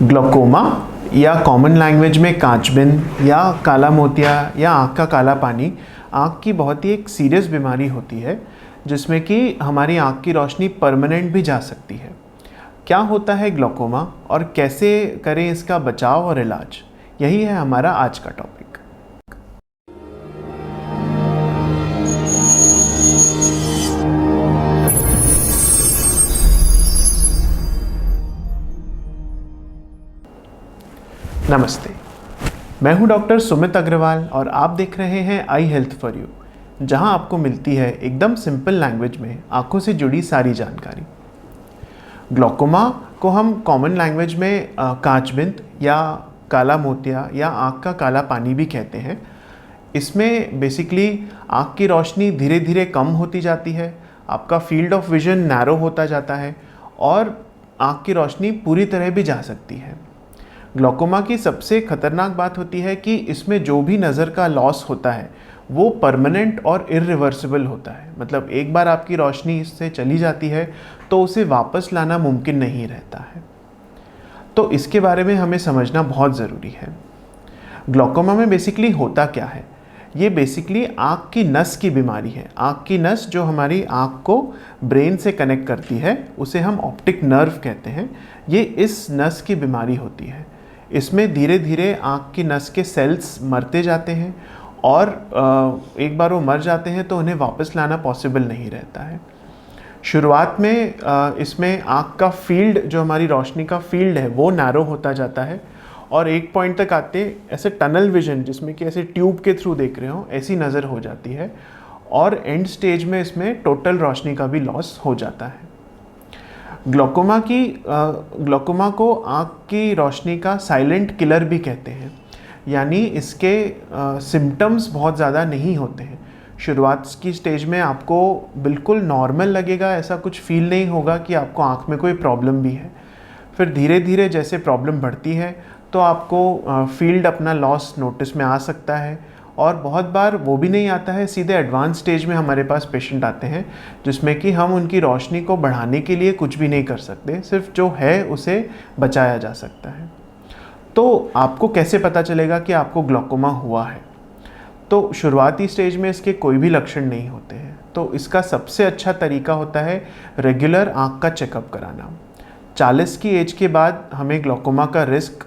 Glaucoma या common language में कांचबिंद या काला मोतिया या आँख का काला पानी आँख की बहुत ही एक सीरियस बीमारी होती है जिसमें कि हमारी आँख की रोशनी परमानेंट भी जा सकती है। क्या होता है ग्लोकोमा और कैसे करें इसका बचाव और इलाज, यही है हमारा आज का टॉपिक। नमस्ते, मैं हूं डॉक्टर सुमित अग्रवाल और आप देख रहे हैं आई हेल्थ फॉर यू, जहां आपको मिलती है एकदम सिंपल लैंग्वेज में आंखों से जुड़ी सारी जानकारी। ग्लोकोमा को हम कॉमन लैंग्वेज में कांचबिंद या काला मोतिया या आँख का काला पानी भी कहते हैं। इसमें बेसिकली आँख की रोशनी धीरे धीरे कम होती जाती है, आपका फील्ड ऑफ विजन नैरो होता जाता है और आँख की रोशनी पूरी तरह भी जा सकती है। ग्लोकोमा की सबसे खतरनाक बात होती है कि इसमें जो भी नज़र का लॉस होता है वो परमानेंट और इरिवर्सिबल होता है। मतलब एक बार आपकी रोशनी इससे चली जाती है तो उसे वापस लाना मुमकिन नहीं रहता है। तो इसके बारे में हमें समझना बहुत ज़रूरी है। ग्लोकोमा में बेसिकली होता क्या है? ये बेसिकली आँख की नस की बीमारी है। आँख की नस जो हमारी आँख को ब्रेन से कनेक्ट करती है उसे हम ऑप्टिक नर्व कहते हैं। ये इस नस की बीमारी होती है। इसमें धीरे धीरे आँख की नस के सेल्स मरते जाते हैं और एक बार वो मर जाते हैं तो उन्हें वापस लाना पॉसिबल नहीं रहता है। शुरुआत में इसमें आँख का फील्ड, जो हमारी रोशनी का फील्ड है, वो नैरो होता जाता है और एक पॉइंट तक आते ऐसे टनल विजन, जिसमें कि ऐसे ट्यूब के थ्रू देख रहे हो, ऐसी नज़र हो जाती है और एंड स्टेज में इसमें टोटल रोशनी का भी लॉस हो जाता है। ग्लोकोमा को आँख की रोशनी का साइलेंट किलर भी कहते हैं, यानी इसके सिम्टम्स बहुत ज़्यादा नहीं होते हैं। शुरुआत की स्टेज में आपको बिल्कुल नॉर्मल लगेगा, ऐसा कुछ फील नहीं होगा कि आपको आँख में कोई प्रॉब्लम भी है। फिर धीरे धीरे जैसे प्रॉब्लम बढ़ती है तो आपको फील्ड अपना लॉस नोटिस में आ सकता है और बहुत बार वो भी नहीं आता है, सीधे एडवांस स्टेज में हमारे पास पेशेंट आते हैं जिसमें कि हम उनकी रोशनी को बढ़ाने के लिए कुछ भी नहीं कर सकते, सिर्फ जो है उसे बचाया जा सकता है। तो आपको कैसे पता चलेगा कि आपको ग्लोकोमा हुआ है? तो शुरुआती स्टेज में इसके कोई भी लक्षण नहीं होते हैं, तो इसका सबसे अच्छा तरीका होता है रेगुलर आँख का चेकअप कराना। 40 की एज के बाद हमें ग्लोकोमा का रिस्क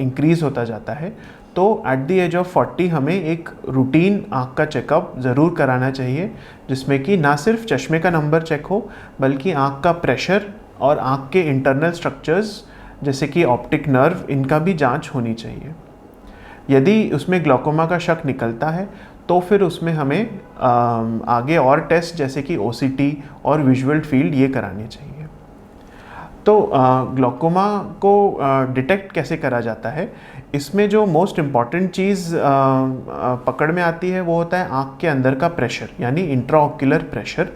इंक्रीज़ होता जाता है, तो एट द एज ऑफ 40 हमें एक रूटीन आँख का चेकअप ज़रूर कराना चाहिए, जिसमें कि ना सिर्फ चश्मे का नंबर चेक हो बल्कि आँख का प्रेशर और आँख के इंटरनल स्ट्रक्चर्स जैसे कि ऑप्टिक नर्व, इनका भी जांच होनी चाहिए। यदि उसमें ग्लोकोमा का शक निकलता है तो फिर उसमें हमें आगे और टेस्ट जैसे कि OCT और विजुअल फील्ड ये कराने चाहिए। तो ग्लोकोमा को डिटेक्ट कैसे करा जाता है? इसमें जो मोस्ट इम्पॉर्टेंट चीज़ पकड़ में आती है वो होता है आँख के अंदर का प्रेशर, यानी इंट्राऑक्यूलर प्रेशर।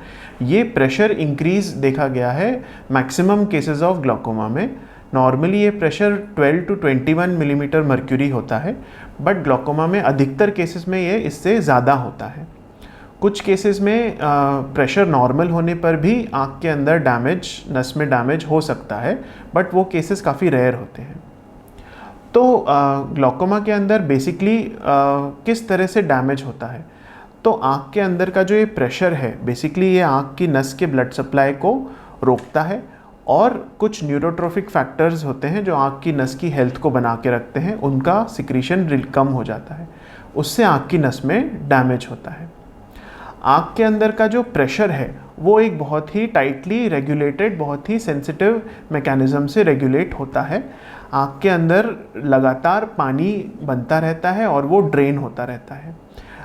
ये प्रेशर इंक्रीज़ देखा गया है मैक्सिमम केसेस ऑफ ग्लोकोमा में। नॉर्मली ये प्रेशर 12 to 21 मिलीमीटर मर्क्यूरी होता है, बट ग्लोकोमा में अधिकतर केसेस में ये इससे ज़्यादा होता है। कुछ केसेस में प्रेशर नॉर्मल होने पर भी आँख के अंदर डैमेज, नस में डैमेज हो सकता है, बट वो केसेस काफ़ी रेयर होते हैं। तो ग्लोकोमा के अंदर बेसिकली किस तरह से डैमेज होता है? तो आँख के अंदर का जो ये प्रेशर है, बेसिकली ये आँख की नस के ब्लड सप्लाई को रोकता है और कुछ न्यूरोट्रोफिक फैक्टर्स होते हैं जो आँख की नस की हेल्थ को बना के रखते हैं, उनका सिक्रीशन कम हो जाता है, उससे आँख की नस में डैमेज होता है। आँख के अंदर का जो प्रेशर है वो एक बहुत ही टाइटली रेगुलेटेड, बहुत ही सेंसिटिव मैकेनिज़्म से रेगुलेट होता है। आँख के अंदर लगातार पानी बनता रहता है और वो ड्रेन होता रहता है।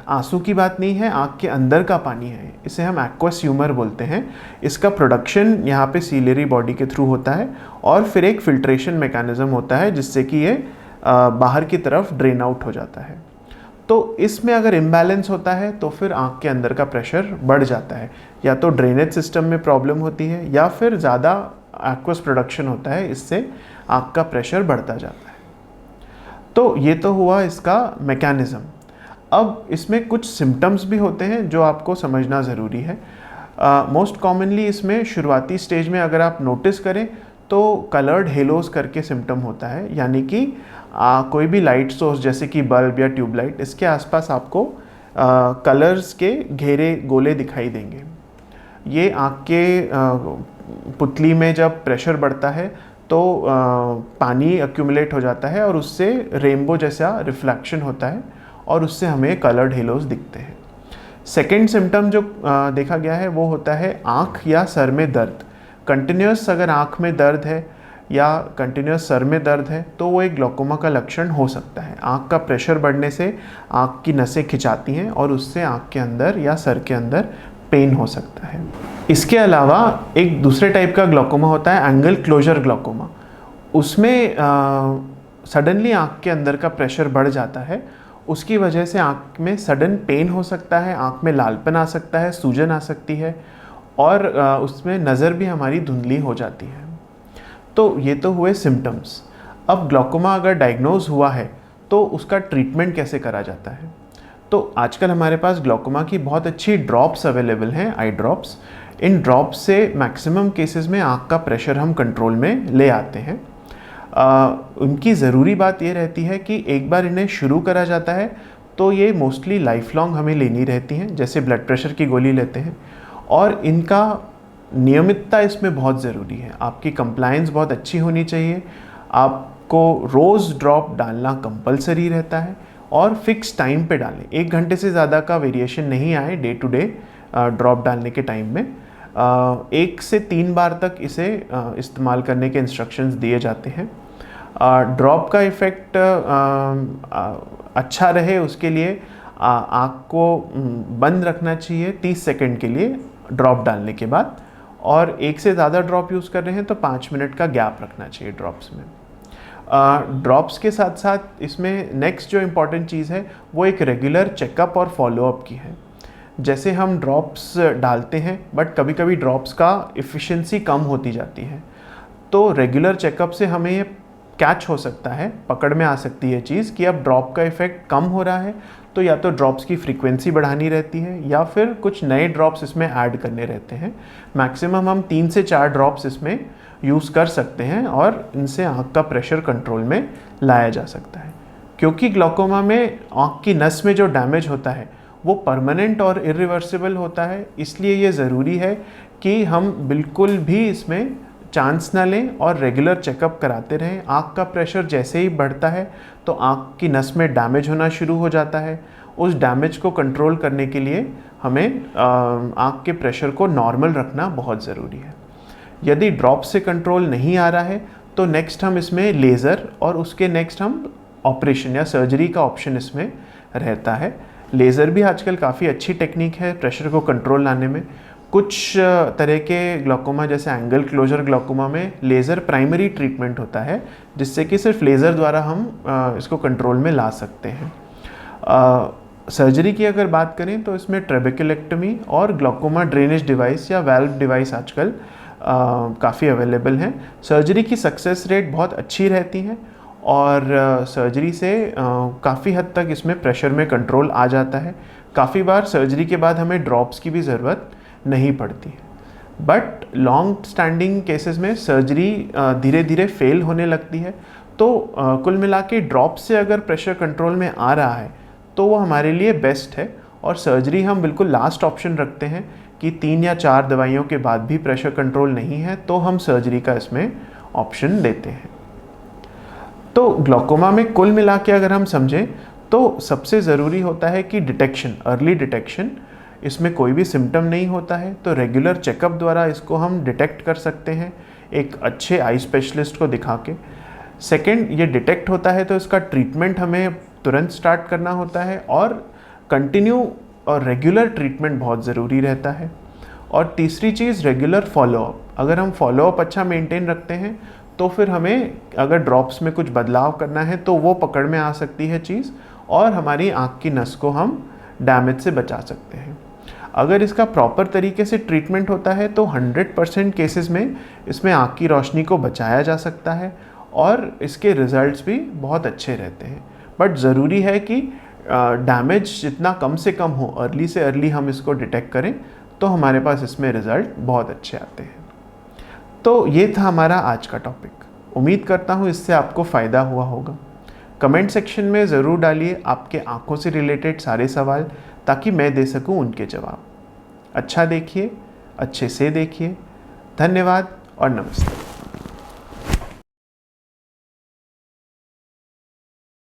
आंसू की बात नहीं है, आँख के अंदर का पानी है, इसे हम एक्वस ह्यूमर बोलते हैं। इसका प्रोडक्शन यहाँ पे सीलियरी बॉडी के थ्रू होता है और फिर एक फिल्ट्रेशन मैकेनिज़्म होता है जिससे कि ये बाहर की तरफ ड्रेन आउट हो जाता है। तो इसमें अगर इम्बैलेंस होता है तो फिर आँख के अंदर का प्रेशर बढ़ जाता है, या तो ड्रेनेज सिस्टम में प्रॉब्लम होती है या फिर ज़्यादा एक्वस प्रोडक्शन होता है, इससे आँख का प्रेशर बढ़ता जाता है। तो ये तो हुआ इसका मैकेनिज़्म। अब इसमें कुछ सिम्टम्स भी होते हैं जो आपको समझना ज़रूरी है। मोस्ट कॉमनली इसमें शुरुआती स्टेज में अगर आप नोटिस करें तो कलर्ड हेलोस करके सिम्टम होता है, यानी कि कोई भी लाइट सोर्स जैसे कि बल्ब या ट्यूबलाइट, इसके आसपास आपको कलर्स के घेरे गोले दिखाई देंगे। ये आँख के पुतली में जब प्रेशर बढ़ता है तो पानी एक्यूमुलेट हो जाता है और उससे रेनबो जैसा रिफ्लेक्शन होता है और उससे हमें कलर्ड हेलोस दिखते हैं। सेकेंड सिम्टम जो देखा गया है वो होता है आँख या सर में दर्द। कंटिन्यूस अगर आँख में दर्द है या कंटिन्यूस सर में दर्द है तो वो एक ग्लूकोमा का लक्षण हो सकता है। आँख का प्रेशर बढ़ने से आँख की नसें खिंचाती हैं और उससे आँख के अंदर या सर के अंदर पेन हो सकता है। इसके अलावा एक दूसरे टाइप का ग्लूकोमा होता है एंगल क्लोजर ग्लूकोमा। उसमें सडनली आँख के अंदर का प्रेशर बढ़ जाता है, उसकी वजह से आँख में सडन पेन हो सकता है, आँख में लालपन आ सकता है, सूजन आ सकती है और उसमें नज़र भी हमारी धुंधली हो जाती है। तो ये तो हुए सिम्टम्स। अब ग्लूकोमा अगर डायग्नोज हुआ है तो उसका ट्रीटमेंट कैसे करा जाता है? तो आजकल हमारे पास ग्लूकोमा की बहुत अच्छी ड्रॉप्स अवेलेबल हैं, आई ड्रॉप्स। इन ड्रॉप्स से मैक्सिमम केसेस में आँख का प्रेशर हम कंट्रोल में ले आते हैं। उनकी ज़रूरी बात ये रहती है कि एक बार इन्हें शुरू करा जाता है तो ये मोस्टली लाइफ लॉन्ग हमें लेनी रहती हैं, जैसे ब्लड प्रेशर की गोली लेते हैं। और इनका नियमितता इसमें बहुत ज़रूरी है। आपकी कंप्लायंस बहुत अच्छी होनी चाहिए। आपको रोज़ ड्रॉप डालना कंपलसरी रहता है और फिक्स टाइम पे डालें। 1 घंटे से ज़्यादा का वेरिएशन नहीं आए डे टू डे ड्रॉप डालने के टाइम में। 1 से 3 बार तक इसे इस्तेमाल करने के इंस्ट्रक्शंस दिए जाते हैं। ड्रॉप का इफ़ेक्ट अच्छा रहे उसके लिए आँख को बंद रखना चाहिए 30 सेकंड के लिए ड्रॉप डालने के बाद, और 1 से ज़्यादा ड्रॉप यूज़ कर रहे हैं तो 5 मिनट का गैप रखना चाहिए ड्रॉप्स में। ड्रॉप्स के साथ साथ इसमें नेक्स्ट जो इम्पॉर्टेंट चीज़ है वो एक रेगुलर चेकअप और फॉलोअप की है। जैसे हम ड्रॉप्स डालते हैं बट कभी कभी ड्रॉप्स का एफिशिएंसी कम होती जाती है, तो रेगुलर चेकअप से हमें ये कैच हो सकता है, पकड़ में आ सकती है चीज़ कि अब ड्रॉप का इफ़ेक्ट कम हो रहा है, तो या तो ड्रॉप्स की फ्रीक्वेंसी बढ़ानी रहती है या फिर कुछ नए ड्रॉप्स इसमें ऐड करने रहते हैं। मैक्सिमम हम 3 से 4 ड्रॉप्स इसमें यूज़ कर सकते हैं और इनसे आँख का प्रेशर कंट्रोल में लाया जा सकता है। क्योंकि ग्लूकोमा में आँख की नस में जो डैमेज होता है वो परमानेंट और इरिवर्सिबल होता है, इसलिए ये ज़रूरी है कि हम बिल्कुल भी इसमें चांस ना लें और रेगुलर चेकअप कराते रहें। आँख का प्रेशर जैसे ही बढ़ता है तो आँख की नस में डैमेज होना शुरू हो जाता है। उस डैमेज को कंट्रोल करने के लिए हमें आँख के प्रेशर को नॉर्मल रखना बहुत ज़रूरी है। यदि ड्रॉप से कंट्रोल नहीं आ रहा है तो नेक्स्ट हम इसमें लेज़र और उसके नेक्स्ट हम ऑपरेशन या सर्जरी का ऑप्शन इसमें रहता है। लेज़र भी आजकल काफ़ी अच्छी टेक्निक है प्रेशर को कंट्रोल लाने में। कुछ तरह के ग्लूकोमा जैसे एंगल क्लोजर ग्लूकोमा में लेज़र प्राइमरी ट्रीटमेंट होता है, जिससे कि सिर्फ लेज़र द्वारा हम इसको कंट्रोल में ला सकते हैं। सर्जरी की अगर बात करें तो इसमें ट्रेबेक्युलेक्टमी और ग्लूकोमा ड्रेनेज डिवाइस या वाल्व डिवाइस आजकल काफ़ी अवेलेबल हैं। सर्जरी की सक्सेस रेट बहुत अच्छी रहती है और सर्जरी से काफ़ी हद तक इसमें प्रेशर में कंट्रोल आ जाता है। काफ़ी बार सर्जरी के बाद हमें ड्रॉप्स की भी ज़रूरत नहीं पड़ती है। बट लॉन्ग स्टैंडिंग केसेस में सर्जरी धीरे धीरे फेल होने लगती है, तो कुल मिला के ड्रॉप से अगर प्रेशर कंट्रोल में आ रहा है तो वो हमारे लिए बेस्ट है, और सर्जरी हम बिल्कुल लास्ट ऑप्शन रखते हैं कि 3 या 4 दवाइयों के बाद भी प्रेशर कंट्रोल नहीं है तो हम सर्जरी का इसमें ऑप्शन देते हैं। तो ग्लूकोमा में कुल मिला के अगर हम समझें तो सबसे ज़रूरी होता है कि डिटेक्शन, अर्ली डिटेक्शन। इसमें कोई भी सिम्टम नहीं होता है तो रेगुलर चेकअप द्वारा इसको हम डिटेक्ट कर सकते हैं एक अच्छे आई स्पेशलिस्ट को दिखा के। सेकेंड, ये डिटेक्ट होता है तो इसका ट्रीटमेंट हमें तुरंत स्टार्ट करना होता है और कंटिन्यू और रेगुलर ट्रीटमेंट बहुत ज़रूरी रहता है। और तीसरी चीज़ रेगुलर फॉलोअप। अगर हम फॉलोअप अच्छा मेंटेन रखते हैं तो फिर हमें अगर ड्रॉप्स में कुछ बदलाव करना है तो वो पकड़ में आ सकती है चीज़, और हमारी आँख की नस को हम डैमेज से बचा सकते हैं। अगर इसका प्रॉपर तरीके से ट्रीटमेंट होता है तो 100% केसेस में इसमें आँख की रोशनी को बचाया जा सकता है और इसके रिज़ल्ट्स भी बहुत अच्छे रहते हैं। बट ज़रूरी है कि डैमेज जितना कम से कम हो, अर्ली से अर्ली हम इसको डिटेक्ट करें तो हमारे पास इसमें रिज़ल्ट बहुत अच्छे आते हैं। तो ये था हमारा आज का टॉपिक। उम्मीद करता हूँ इससे आपको फ़ायदा हुआ होगा। कमेंट सेक्शन में ज़रूर डालिए आपके आँखों से रिलेटेड सारे सवाल, ताकि मैं दे सकूँ उनके जवाब। अच्छा देखिए, अच्छे से देखिए। धन्यवाद और नमस्ते।